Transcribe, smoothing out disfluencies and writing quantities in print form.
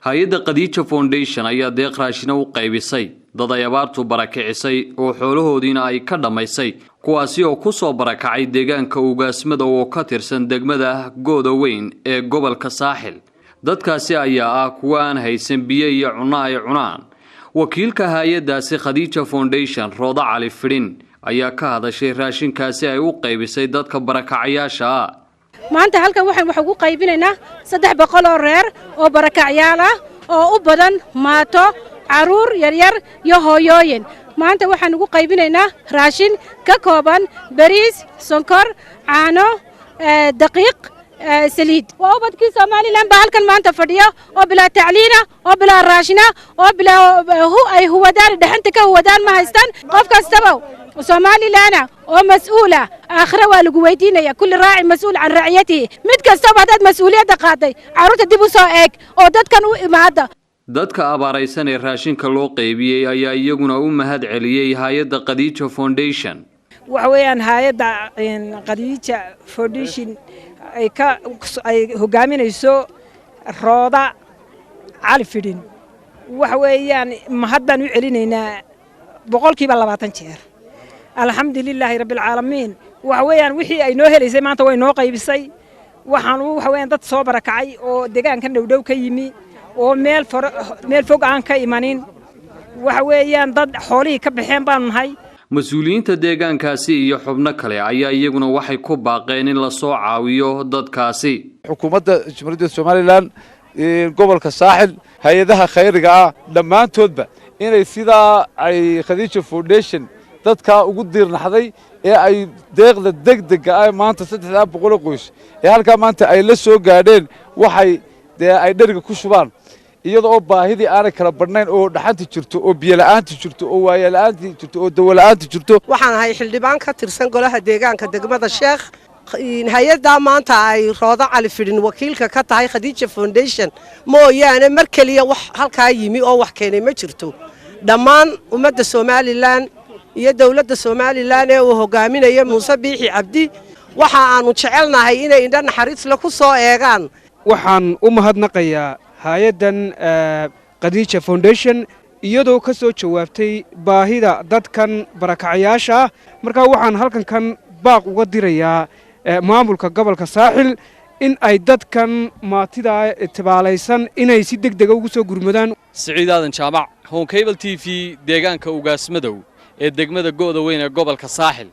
hay-adda Khadiija Foundation ayaa deeq raashin u qaybisay dad ay abaartu barakicisay oo xoolahoodiina ay ka dhamaysay kuwaasi oo ku soo barakacay deegaanka ugaasmada oo ka tirsan degmada Goodaweyn ee gobolka Saaxil. dadkaasi ayaa ah kuwa aan haysan biyo iyo cunno ay cunaan. wakiilka hay-addaasi Khadiija Foundation Rooda Cali Fidin ayaa ka hadashay raashinkaasi ay u qaybisay dadka barakacayaasha ah. maanta halkan waxaan wax ugu qaybinaynaa 300 oo reer oo barakacyaal ah oo u badan maato caruur yaryar iyo hooyooyin. maanta waxaan ugu qaybinaynaa raashin ka kooban bariis, sonkor, caano, daqiiq, saliid. waa ubadkii Soomaaliland baa halkan maanta fadhiyo oo bilaa tacliina oo bilaa raashina oo bilaa ay huwadaan dhaxanta ka huwadaan ma haystaan. qof kastaba Soomaaliland oo mas'uula aakhira waa lagu weydiinaya kulli raaci mas'uul can raaciyatihi. mid kastaba dad mas'uuliyadda qaaday caruurta dib u soo eeg oo dadkan u imaada. dadka abaaraysan ee raashinka loo qaybiyay ayaa iyaguna u mahad celiyay hay'adda Khadiija Foundation. waxa weeyaan hay'adda Khadiija Foundation ay hogaaminayso Rooda Cali Fidin. waxa weeyaan mahaddan u celinaynaa 20 jeer. alxamdulilaahi rabbil caalamiin. waxa weeyaan wixii ay noo helaysay maanta way noo qaybisay. waxaan waxa weeyaan dad soo barakacay oo deegaanka dhowdhow ka yimi oo meel fog aan ka imanin. waxa weeyaan dad xoolihii ka baxeen baan nahay. mas'uuliyiinta deegaankaasi iyo xubno kale ayaa iyaguna waxay ku baaqeen in la soo caawiyo dadkaasi. xukuumadda Jamhuuriyadda Soomaaliland gobolka Saaxil hay'adaha khayriga ah dhammaantoodba inay sidaa ay Khadiija Foundation dadka ugu diirnaxday ee ay deeqda degdega ah maanta 300 qoys ee halka maanta ay la soo gaadheen waxay ay dhariga ku shubaan iyadoo baahidii aan kala badnayn oo dhaxanti jirto oo biyo la'aanti jirto oo waayo la'aanti jirto oo dawo la'aanti jirto. waxaan ahay xildhibaan ka tirsan golaha deegaanka degmada Sheekh. hay'adda maanta ay Rooda Cali Fidin wakiilka ka tahay Khadiija Foundation mooyaane mar kaliya wax halka yimi oo wax keenay ma jirto. dhammaan ummadda Soomaaliland iyo dawladda Soomaaliland ee uu hogaaminayo Muuse Biixi Cabdi waxa aanu jecelnahay inay indha naxariis la ku soo eegaan. waxaan u mahadnaqayaa hay'addan Khadiija Foundation iyadoo ka soo jawaabtay baahida dadkan barakacayaasha. marka waxaan halkan kan baaq uga dirayaa maamulka gobolka Saaxil in ay dadkan maatida tibaalaysan inay si degdeg ah ugu soo gurmadaan. Siciid Aadan Jaamac, Home Cable TV, deegaanka Ugaasmadow ee degmada Goodaweyn ee gobolka Saaxil.